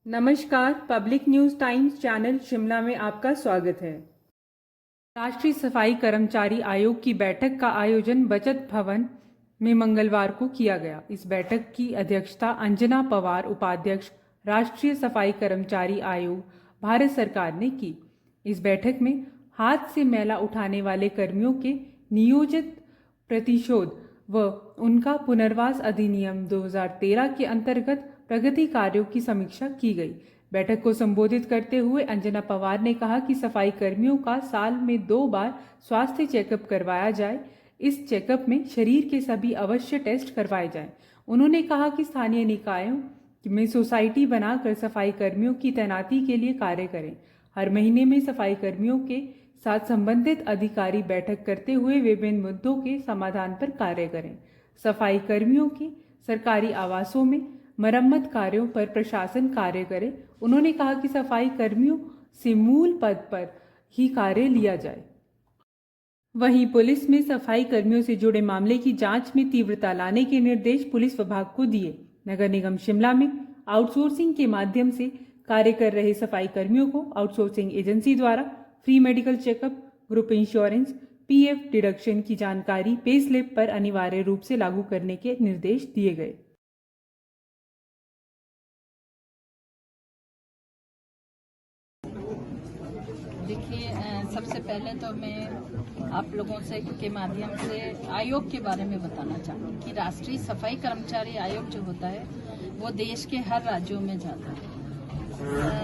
नमस्कार, public news times channel Shimla में आपका स्वागत है। राष्ट्रीय सफाई कर्मचारी आयोग की बैठक का आयोजन बचत भवन में मंगलवार को किया गया। इस बैठक की अध्यक्षता अंजना पवार, उपाध्यक्ष, राष्ट्रीय सफाई कर्मचारी आयोग, भारत सरकार ने की। इस बैठक में हाथ से मैला उठाने वाले कर्मियों के नियोजित प्रतिशोध व उनका पुनर्वास अधिनियम 2013 के अंतर्गत प्रगति कार्यों की समीक्षा की गई। बैठक को संबोधित करते हुए अंजना पवार ने कहा कि सफाई कर्मियों का साल में 2 बार स्वास्थ्य चेकअप करवाया जाए। इस चेकअप में शरीर के सभी आवश्यक टेस्ट करवाए जाएं। उन्होंने कहा कि स्थानीय निकायों में सोसाइटी बनाकर सफाई कर्मियों की तैनाती के लिए कार्य करें। हर महीने में सफाई कर्मियों के साथ संबंधित अधिकारी बैठक करते हुए विभिन्न मुद्दों के समाधान पर कार्य करें। सफाई कर्मियों के सरकारी आवासों में मरम्मत कार्यों पर प्रशासन कार्य करे। उन्होंने कहा कि सफाई कर्मियों से मूल पद पर ही कार्य लिया जाए। वहीं पुलिस में सफाई कर्मियों से जुड़े मामले की जांच में तीव्रता लाने के निर्देश पुलिस विभाग को दिए। नगर निगम शिमला में आउटसोर्सिंग के माध्यम से कार्य कर रहे सफाई कर्मियों को आउटसोर्सिंग एजेंसी द्वारा free medical checkup, group insurance, PF deduction की जानकारी पे स्लिप पर अनिवार्य रूप से लागू करने के निर्देश दिए गए। देखिए, सबसे पहले तो मैं आप लोगों से के माध्यम से आयोग के बारे में बताना चाहूँगी कि राष्ट्रीय सफाई कर्मचारी आयोग जो होता है वो देश के हर राज्यों में जाता है।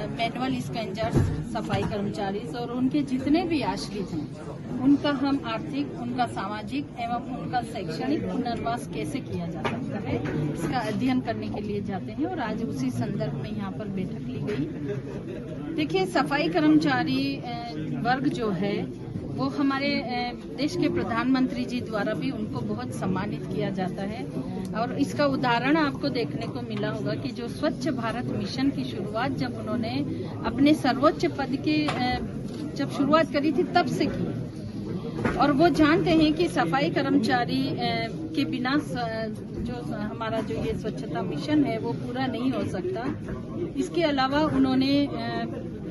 मैनुअल स्कैंजर्स, सफाई कर्मचारी और उनके जितने भी आश्रित हैं उनका हम आर्थिक, उनका सामाजिक एवं उनका शैक्षणिक पुनर्वास कैसे किया जा सकता है इसका अध्ययन करने के लिए जाते हैं और आज उसी संदर्भ में यहाँ पर बैठक ली गई। देखिए, सफाई कर्मचारी वर्ग जो है वो हमारे देश के प्रधानमंत्री जी द्वारा भी उनको बहुत सम्मानित किया जाता है और इसका उदाहरण आपको देखने को मिला होगा कि जो स्वच्छ भारत मिशन की शुरुआत जब उन्होंने अपने सर्वोच्च पद की जब शुरुआत करी थी तब से की और वो जानते हैं कि सफाई कर्मचारी के बिना जो हमारा जो ये स्वच्छता मिशन है वो पूरा नहीं हो सकता। इसके अलावा उन्होंने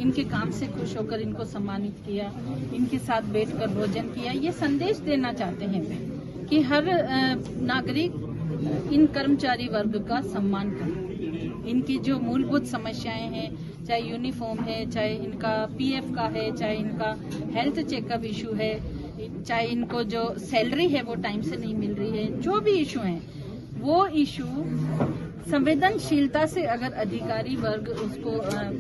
इनके काम से खुश होकर इनको सम्मानित किया, इनके साथ बैठकर भोजन किया। ये संदेश देना चाहते हैं कि हर नागरिक इन कर्मचारी वर्ग का सम्मान करे। इनकी जो मूलभूत समस्याएं हैं, चाहे यूनिफॉर्म है, चाहे इनका पीएफ का है, चाहे इनका हेल्थ चेकअप इशू है, चाहे इनको जो सैलरी है वो टाइम से नहीं मिल रही है, जो भी इशू है वो इशू संवेदनशीलता से अगर अधिकारी वर्ग उसको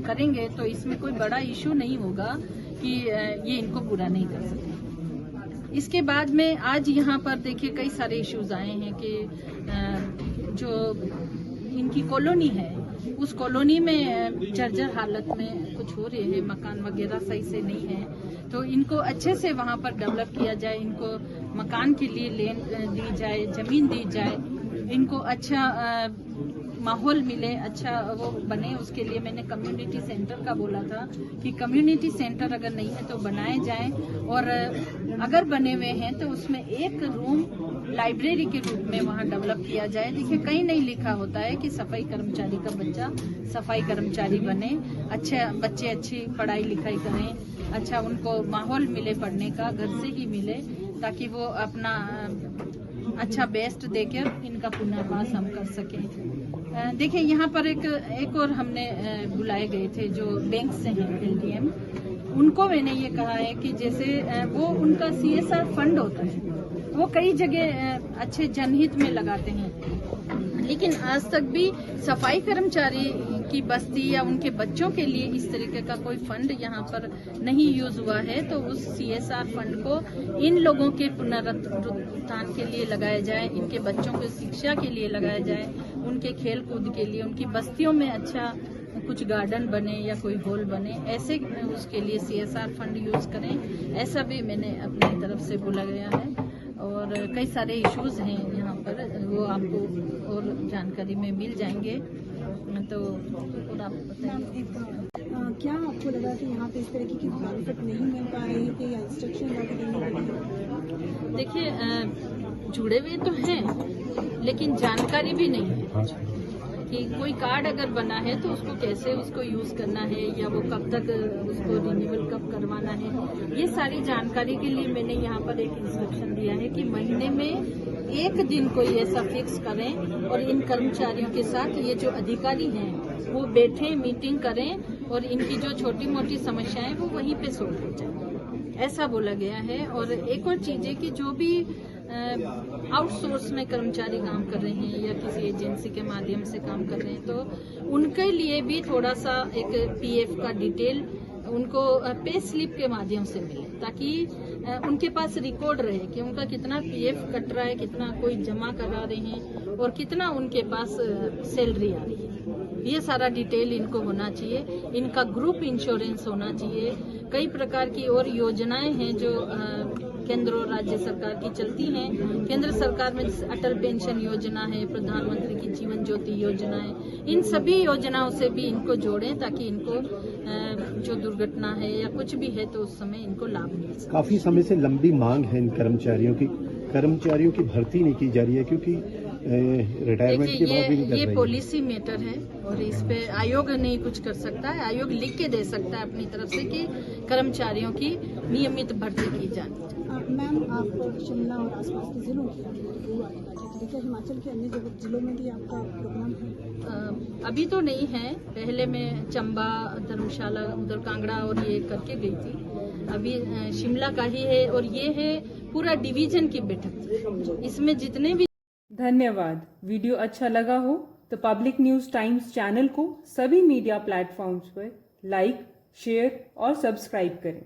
करेंगे तो इसमें कोई बड़ा इशू नहीं होगा कि ये इनको पूरा नहीं कर सकते। इसके बाद में आज यहाँ पर देखिए कई सारे इश्यूज आए हैं कि जो इनकी कॉलोनी है उस कॉलोनी में जर्जर हालत में कुछ हो रहे हैं, मकान वगैरह सही से नहीं है, तो इनको अच्छे से वहाँ पर डेवलप किया जाए, इनको मकान के लिए लैंड दी जाए, जमीन दी जाए, इनको अच्छा माहौल मिले, अच्छा वो बने। उसके लिए मैंने कम्युनिटी सेंटर का बोला था कि कम्युनिटी सेंटर अगर नहीं है तो बनाए जाएं और अगर बने हुए हैं तो उसमें एक रूम लाइब्रेरी के रूप में वहाँ डेवलप किया जाए। देखिए, कहीं नहीं लिखा होता है कि सफाई कर्मचारी का बच्चा सफाई कर्मचारी बने, अच्छे बच्चे अच्छी पढ़ाई लिखाई करें, अच्छा उनको माहौल मिले पढ़ने का, घर से ही मिले, ताकि वो अपना अच्छा बेस्ट देकर इनका पुनर्वास हम कर सकें। देखिए, यहाँ पर एक और हमने बुलाए गए थे जो बैंक से हैं, एलडीएम, उनको मैंने ये कहा है कि जैसे वो उनका सीएसआर फंड होता है वो कई जगह अच्छे जनहित में लगाते हैं, लेकिन आज तक भी सफाई कर्मचारी की बस्ती या उनके बच्चों के लिए इस तरीके का कोई फंड यहाँ पर नहीं यूज हुआ है। तो उस सीएसआर फंड को इन लोगों के पुनरुत्थान के लिए लगाया जाए, इनके बच्चों की शिक्षा के लिए लगाया जाए, उनके खेल कूद के लिए, उनकी बस्तियों में अच्छा कुछ गार्डन बने या कोई हॉल बने, ऐसे उसके लिए सीएसआर फंड यूज करें। ऐसा भी मैंने अपनी तरफ से बोला गया है और कई सारे इश्यूज हैं यहाँ पर, वो आपको और जानकारी में मिल जाएंगे। तो और आप बताइए, क्या आपको लगा कि यहाँ पे इस तरीके की मार्फत नहीं मिल पा रही है कि इंस्ट्रक्शन देखिए, जुड़े हुए तो हैं लेकिन जानकारी भी नहीं है। कि कोई कार्ड अगर बना है तो उसको कैसे उसको यूज करना है या वो कब तक उसको रिन्यूअल कब करवाना है, ये सारी जानकारी के लिए मैंने यहाँ पर एक इंस्ट्रक्शन दिया है कि महीने में एक दिन कोई ऐसा फिक्स करें और इन कर्मचारियों के साथ ये जो अधिकारी हैं वो बैठे मीटिंग करें और इनकी जो छोटी मोटी समस्याएं वो वहीं पे सोल्व हो जाए, ऐसा बोला गया है। और एक और चीज है कि जो भी आउटसोर्स में कर्मचारी काम कर रहे हैं या किसी एजेंसी के माध्यम से काम कर रहे हैं तो उनके लिए भी थोड़ा सा एक पीएफ का डिटेल उनको पे स्लिप के माध्यम से मिले, ताकि उनके पास रिकॉर्ड रहे कि उनका कितना पीएफ कट रहा है, कितना कोई जमा करा रहे हैं और कितना उनके पास सैलरी आ रही है। ये सारा डिटेल इनको होना चाहिए। इनका ग्रुप इंश्योरेंस होना चाहिए। कई प्रकार की और योजनाएं हैं जो केंद्र और राज्य सरकार की चलती हैं। केंद्र सरकार में अटल पेंशन योजना है, प्रधानमंत्री की जीवन ज्योति योजना है, इन सभी योजनाओं से भी इनको जोड़ें ताकि इनको जो दुर्घटना है या कुछ भी है तो उस समय इनको लाभ मिल सके। काफी समय से लंबी मांग है इन कर्मचारियों की भर्ती नहीं की जा रही है क्योंकि रिटायरमेंट के बाद भी नहीं कर रही ये है। पॉलिसी मैटर है और इस पे आयोग नहीं कुछ कर सकता है। आयोग लिख के दे सकता है अपनी तरफ से कि कर्मचारियों की नियमित भर्ती की जानी चाहिए। मैम, आप शिमला और आसपास के जिलों की क्या हिमाचल के अन्य जिलों में भी आपका प्रोग्राम है? अभी तो नहीं है। पहले मैं चंबा, धर्मशाला, उधर कांगड़ा और ये करके गई थी। अभी शिमला का ही है और ये है पूरा डिवीजन की बैठक थी। इसमें जितने भी धन्यवाद। वीडियो अच्छा लगा हो तो पब्लिक न्यूज़ टाइम्स चैनल को सभी मीडिया प्लेटफॉर्म्स पर लाइक, शेयर और सब्सक्राइब करें।